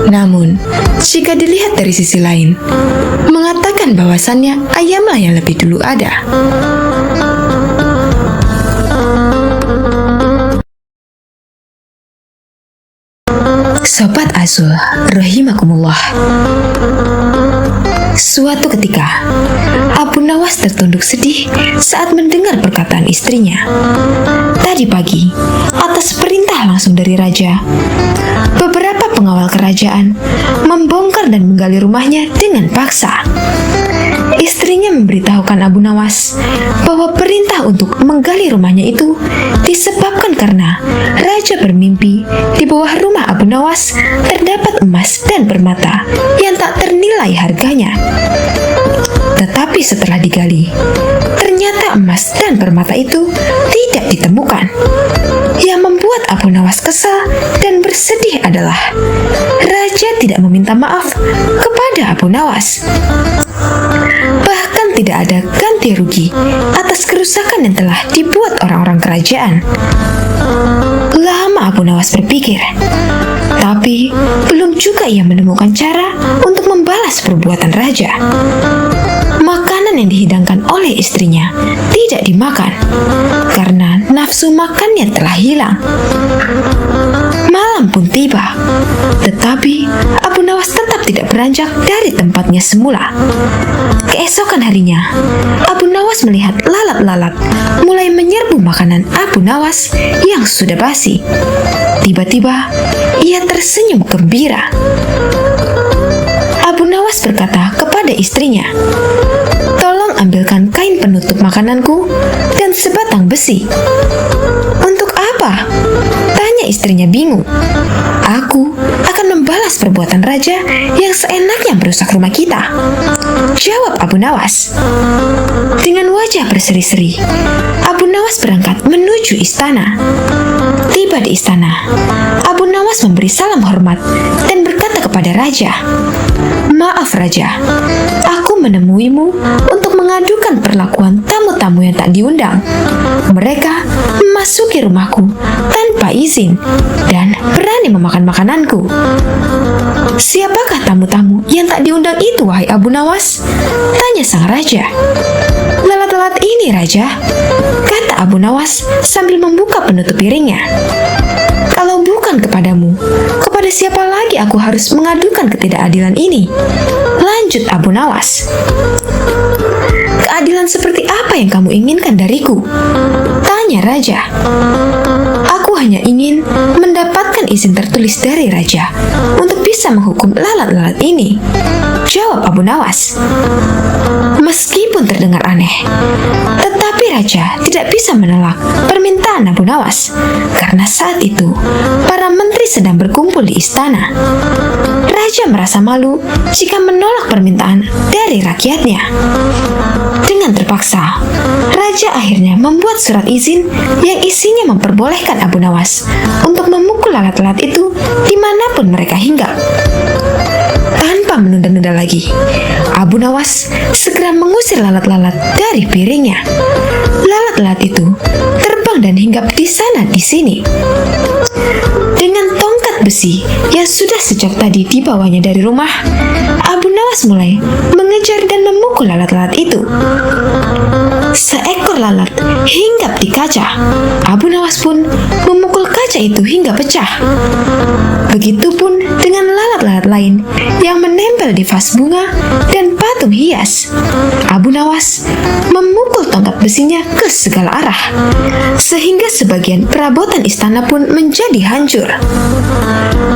Namun, jika dilihat dari sisi lain, mengatakan bahwasannya ayamlah yang lebih dulu ada. Sobat Azul, rahimakumullah. Suatu ketika, Abu Nawas tertunduk sedih saat mendengar perkataan istrinya. Tadi pagi, atas perintah langsung dari raja, beberapa pengawal kerajaan membongkar dan menggali rumahnya dengan paksa. Istrinya memberitahukan Abu Nawas bahwa perintah untuk menggali rumahnya itu disebabkan karena raja bermimpi di bawah rumah Abu Nawas terdapat emas dan permata yang tak ternilai harganya. Tetapi setelah digali, ternyata emas dan permata itu tidak ditemukan. Yang membuat Abu Nawas kesal dan bersedih adalah raja tidak meminta maaf kepada Abu Nawas. Bahkan tidak ada ganti rugi atas kerusakan yang telah dibuat orang-orang kerajaan. Lama Abu Nawas berpikir, tapi belum juga ia menemukan cara untuk membalas perbuatan raja. Makanan yang dihidangkan oleh istrinya tidak dimakan karena nafsu makannya telah hilang. Malam pun tiba, tetapi Abu Nawas tetap tidak beranjak dari tempatnya semula. Keesokan harinya, Abu Nawas melihat lalat-lalat mulai menyerbu makanan Abu Nawas yang sudah basi. Tiba-tiba, ia tersenyum gembira. Abu Nawas berkata kepada istrinya, "Tolong ambilkan kain penutup makananku dan sebatang besi." "Untuk apa?" tanya istrinya bingung. "Aku akan membalas perbuatan raja yang seenaknya merusak rumah kita," jawab Abu Nawas. Dengan wajah berseri-seri, Abu Nawas berangkat menuju istana. Tiba di istana, Abu Nawas memberi salam hormat dan berkata kepada raja, "Maaf raja, aku menemuimu untuk mengadukan perlakuan tamu-tamu yang tak diundang. Mereka memasuki rumahku tanpa izin dan berani memakan makananku." "Siapakah tamu-tamu yang tak diundang itu, wahai Abu Nawas?" tanya sang raja. "Lalat-lalat ini, raja," kata Abu Nawas sambil membuka penutup piringnya. "Kalau bukan kepadamu, kepada siapa lagi aku harus mengadukan ketidakadilan ini?" lanjut Abu Nawas. "Keadilan seperti apa yang kamu inginkan dariku?" tanya raja. "Aku hanya ingin mendapatkan izin tertulis dari raja untuk bisa menghukum lalat-lalat ini," jawab Abu Nawas. Meskipun terdengar aneh, tetapi raja tidak bisa menolak permintaan Abu Nawas karena saat itu para menteri sedang berkumpul di istana. Raja merasa malu jika menolak permintaan dari rakyatnya. Dengan terpaksa, raja akhirnya membuat surat izin yang isinya memperbolehkan Abu Nawas untuk memukul lalat-lalat itu dimanapun mereka hinggap. Tanpa menunda-nunda lagi, Abu Nawas segera mengusir lalat-lalat dari piringnya. Lalat-lalat itu terbang dan hinggap di sana di sini. Dengan tongkat besi yang sudah sejak tadi dibawanya dari rumah, Abu Nawas Nawas mulai mengejar dan memukul lalat-lalat itu. Seekor lalat hinggap di kaca. Abu Nawas pun memukul kaca itu hingga pecah. Begitupun dengan lalat-lalat lain yang menempel di vas bunga dan patung hias. Abu Nawas memukul tongkat besinya ke segala arah, sehingga sebagian perabotan istana pun menjadi hancur.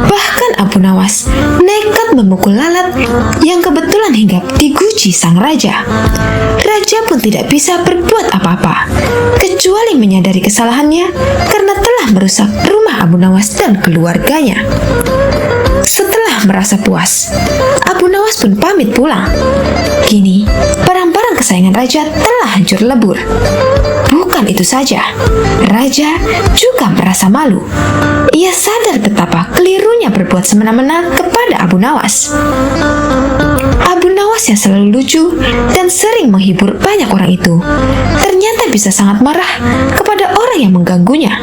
Bahkan Abu Nawas nekat memukul lalat yang kebetulan hinggap di guci sang raja. Raja pun tidak bisa berbuat apa-apa, kecuali menyadari kesalahannya karena telah merusak rumah Abu Nawas dan keluarganya. Setelah merasa puas, Abu Nawas pun pamit pulang. Kini, barang-barang kesayangan raja telah hancur lebur. Bukan itu saja, raja juga merasa malu. Ia sadar betapa kelirunya berbuat semena-mena kepada Abu Nawas. Abu Nawas yang selalu lucu dan sering menghibur banyak orang itu ternyata bisa sangat marah kepada orang yang mengganggunya.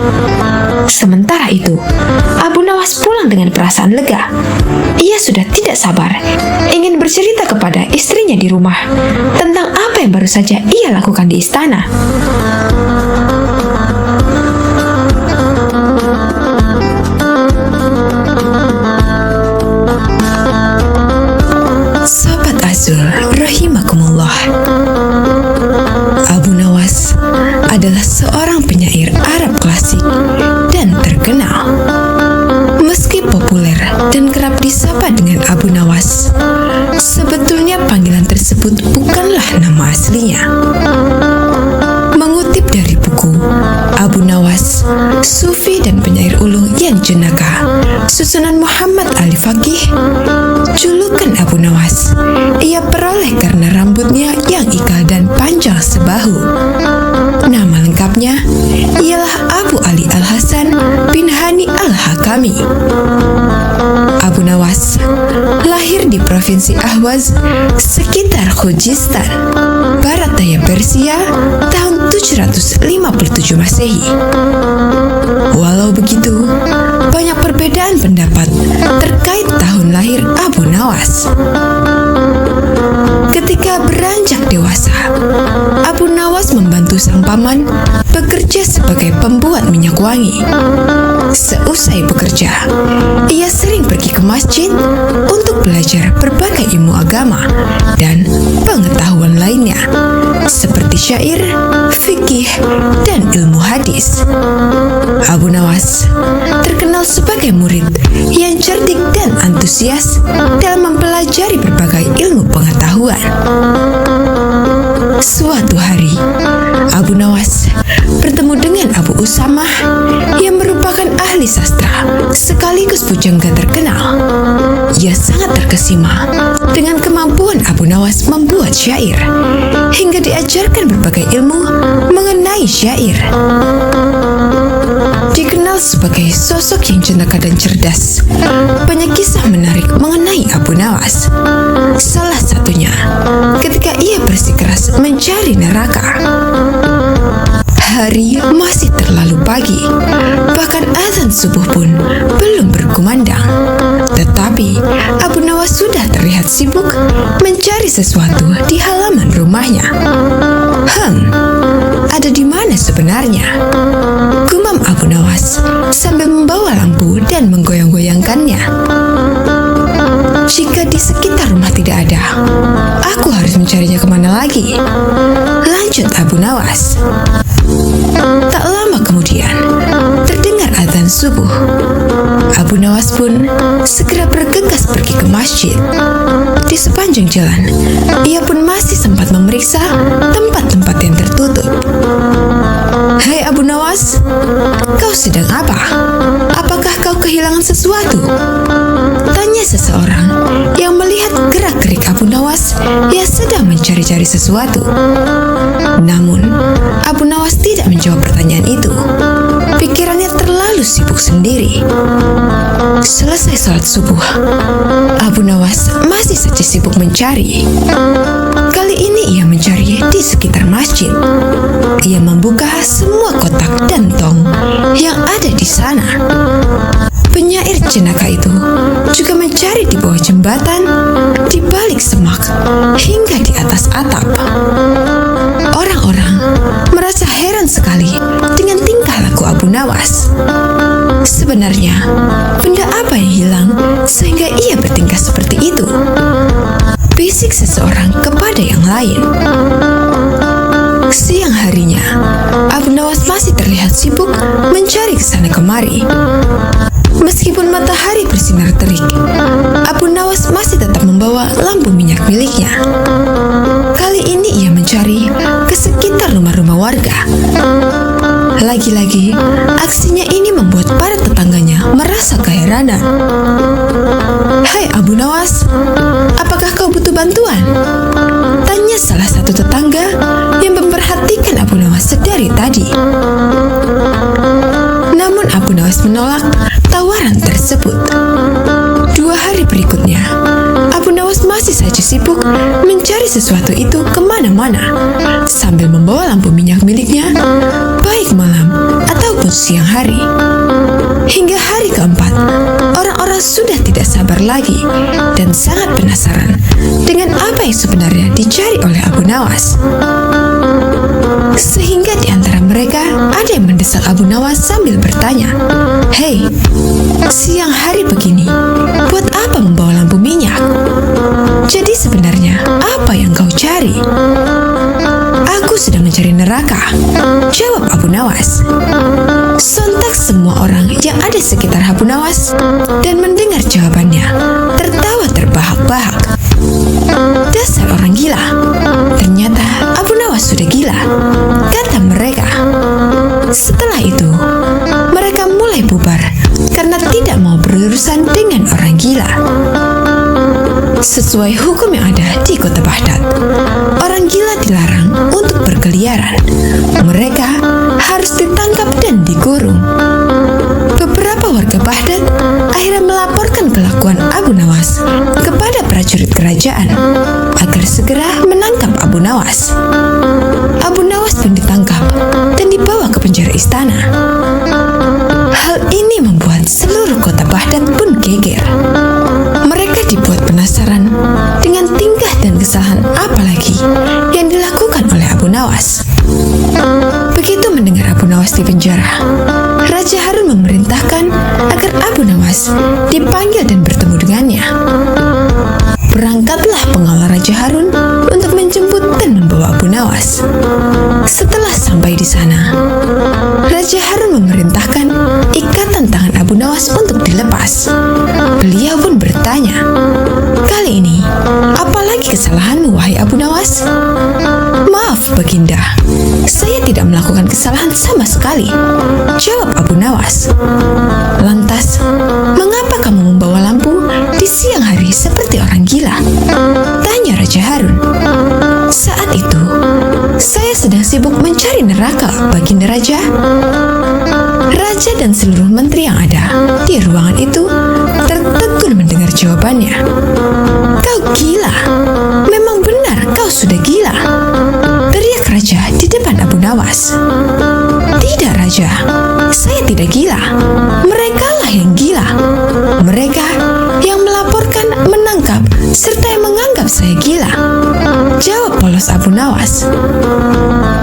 Sementara itu, Abu Nawas pulang dengan perasaan lega. Ia sudah tidak sabar ingin bercerita kepada istrinya di rumah tentang apa yang baru saja ia lakukan di istana. Sobat Azul rahimakumullah, Abu Nawas adalah seorang penyair Arab klasik dan terkenal. Meski populer dan kerap disapa dengan Abu Nawas, sebetulnya panggilan tersebut bukanlah nama aslinya. Mengutip dari buku Abu Nawas, Sufi dan penyair ulung yang jenaka, susunan Muhammad Ali Faqih, julukan Abu Nawas ia peroleh karena rambutnya yang ikal dan panjang sebahu. Nama lengkapnya ialah Abu Ali Al-Hasan bin Hani Al-Hakami. Abu Nawas lahir di Provinsi Ahwaz sekitar Khuzestan, barat daya Persia tahun 757 Masehi. Walau begitu, banyak perbedaan pendapat terkait tahun lahir Abu Nawas. Ketika beranjak dewasa, Abu Nawas membantu sang paman bekerja sebagai pembuat minyak wangi. Seusai bekerja, ia sering pergi ke masjid untuk belajar berbagai ilmu agama dan pengetahuan lainnya, seperti syair, fikih, dan ilmu hadis. Abu Nawas terkenal sebagai murid yang cerdik dan antusias dalam mempelajari berbagai ilmu pengetahuan. Suatu hari, Abu Nawas bertemu dengan Abu Usamah yang merupakan ahli sastra sekaligus pujangga terkenal. Ia sangat terkesima dengan kemampuan Abu Nawas membuat syair, hingga diajarkan berbagai ilmu mengenai syair. Dikenal sebagai sosok yang jenaka dan cerdas, banyak kisah menarik mengenai Abu Nawas. Salah satunya ketika ia bersikeras mencari neraka. Hari masih terlalu pagi, bahkan azan subuh pun belum berkumandang. Tetapi Abu Nawas sudah terlihat sibuk mencari sesuatu di halaman rumahnya. Ada di mana sebenarnya? Gumam Abu Nawas sambil membawa lampu dan menggoyang-goyangkannya. Jika di sekitar rumah tidak ada, aku harus mencarinya kemana lagi? Lanjut Abu Nawas. Tak lama kemudian, terdengar azan subuh. Abu Nawas pun segera bergegas pergi ke masjid. Di sepanjang jalan, ia pun masih sempat memeriksa tempat-tempat yang tertutup. Hai Abu Nawas, kau sedang apa? Apakah kau kehilangan sesuatu? Tanya seseorang yang melihat gerak-gerik Abu Nawas yang sedang mencari-cari sesuatu. Namun, Abu Nawas tidak menjawab pertanyaan itu. Pikirannya terlalu sibuk sendiri. Selesai sholat subuh, Abu Nawas masih saja sibuk mencari. Kali ini ia mencari di sekitar masjid. Ia membuka semua kotak dan tong yang ada di sana. Penyair jenaka itu juga mencari di bawah jembatan, di balik semak, menyemak hingga di atas atap. Orang-orang merasa heran sekali dengan tingkah laku Abu Nawas. Sebenarnya, benda apa yang hilang sehingga ia bertingkah seperti itu? Bisik seseorang kepada yang lain. Siang harinya, Abu Nawas masih terlihat sibuk mencari kesana kemari. Meskipun matahari bersinar terik, Abu Nawas masih tetap membawa lampu minyak miliknya. Kali ini ia mencari ke sekitar rumah-rumah warga. Lagi-lagi, aksinya ini membuat para tetangganya merasa keheranan. "Hai Abu Nawas, apakah kau butuh bantuan?" tanya salah satu tetangga yang memperhatikan Abu Nawas sedari tadi. Namun Abu Nawas menolak tawaran tersebut. 2 hari berikutnya, Abu Nawas masih saja sibuk mencari sesuatu itu kemana-mana sambil membawa lampu minyak miliknya, baik malam ataupun siang hari. Hingga hari keempat, orang-orang sudah tidak sabar lagi dan sangat penasaran dengan apa yang sebenarnya dicari oleh Abu Nawas. Sehingga di antara mereka ada yang mendesak Abu Nawas sambil bertanya, "Hei, siang hari begini, buat apa membawa lampu minyak? Jadi sebenarnya apa yang kau cari?" "Aku sedang mencari neraka," jawab Abu Nawas. Sontak semua orang yang ada sekitar Abu Nawas dan mendengar jawabannya tertawa terbahak-bahak. "Dasar orang gila, ternyata Abu Nawas sudah gila," kata mereka. Setelah itu, mereka mulai bubar karena tidak mau berurusan dengan orang gila. Sesuai hukum yang ada di kota Baghdad, orang gila dilarang untuk berkeliaran. Mereka harus ditangkap dan dikurung. Beberapa warga Baghdad akhirnya melaporkan kelakuan Abu Nawas kepada prajurit kerajaan agar segera menangkap Abu Nawas. Abu Nawas pun ditangkap dan dibawa ke penjara istana. Hal ini membuat seluruh kota Baghdad pun geger. Mereka dibuat penasaran dengan tingkah dan kesalahan apa lagi yang dilakukan oleh Abu Nawas. Begitu mendengar Abu Nawas di penjara, Raja Harun memerintahkan agar Abu Nawas dipanggil dan bertemu dengannya. Berangkatlah pengawal Raja Harun untuk menjemput dan membawa Abu Nawas. Setelah sampai di sana, Raja Harun memerintahkan ikatan tangan Abu Nawas untuk dilepas. Beliau pun bertanya, "Kali ini, apalagi kesalahanmu, wahai Abu Nawas?" "Maaf, Baginda, saya tidak melakukan kesalahan sama sekali," jawab Abu Nawas. "Lantas, mengapa kamu membawa lampu di siang hari seperti orang gila?" tanya Raja Harun. "Saat itu, saya sedang sibuk mencari neraka, Baginda Raja." Raja dan seluruh menteri yang ada di ruangan itu tertegun mendengar jawabannya. "Kau gila, memang benar kau sudah gila," teriak Raja di depan Abu Nawas. "Tidak Raja, saya tidak gila. Merekalah yang gila. Mereka yang melaporkan, menangkap, serta yang menganggap saya gila," jawab polos Abu Nawas.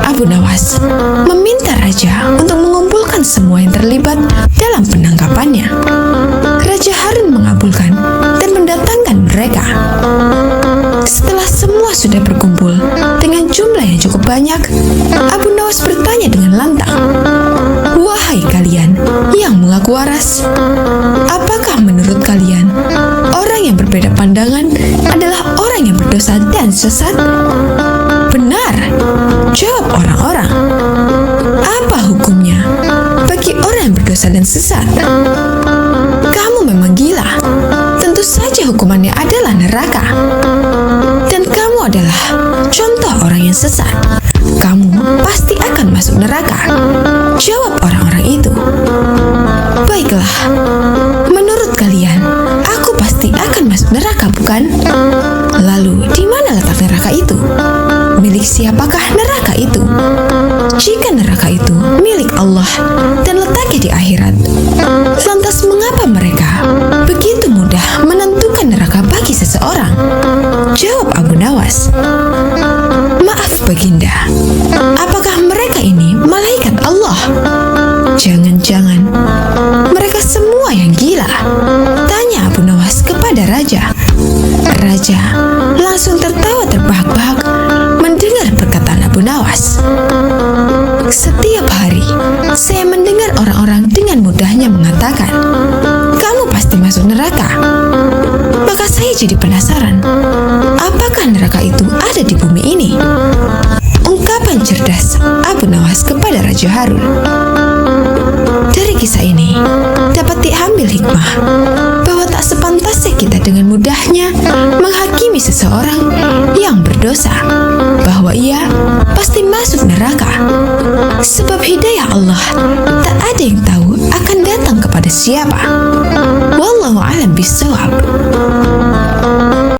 Abu Nawas meminta Raja untuk mengumpulkan semua yang terlibat dalam penangkapannya. Raja Harun mengabulkan dan mendatangkan mereka. Setelah semua sudah berkumpul dengan jumlah yang cukup banyak, Abu Nawas bertanya dengan lantang, "Wahai kalian yang mengaku waras, apakah menurut kalian orang yang berbeda pandangan adalah orang yang berdosa dan sesat?" "Benar," jawab orang-orang. "Apa hukumnya bagi orang yang berdosa dan sesat?" "Kamu memang gila. Tentu saja hukumannya adalah neraka. Dan kamu adalah contoh orang yang sesat. Kamu pasti akan masuk neraka," jawab orang-orang itu. "Baiklah, menurut kalian, aku pasti akan masuk neraka, bukan? Lalu, di mana letak neraka itu? Milik siapakah neraka itu? Jika neraka itu milik Allah dan letaknya di akhirat, lantas mengapa mereka begitu mudah menentukan neraka bagi seseorang?" jawab Abu Nawas. Maaf Baginda, apakah mereka ini malaikat Allah? Jangan-jangan mereka semua yang gila, tanya Abu Nawas kepada raja. Raja langsung tertawa terbahak-bahak mendengar perkataan Abu Nawas. Setiap hari saya mendengar orang-orang dengan mudahnya mengatakan, kamu pasti masuk neraka. Maka saya jadi penasaran, apakah neraka itu ada di bumi ini? Ungkapan cerdas Abu Nawas kepada Raja Harun. Dari kisah ini dapat diambil hikmah bahwa tak sepantasnya kita dengan mudahnya menghakimi seseorang yang berdosa bahwa ia pasti masuk neraka. Sebab hidayah Allah tak ada yang tahu akan datang kepada siapa. Wallahu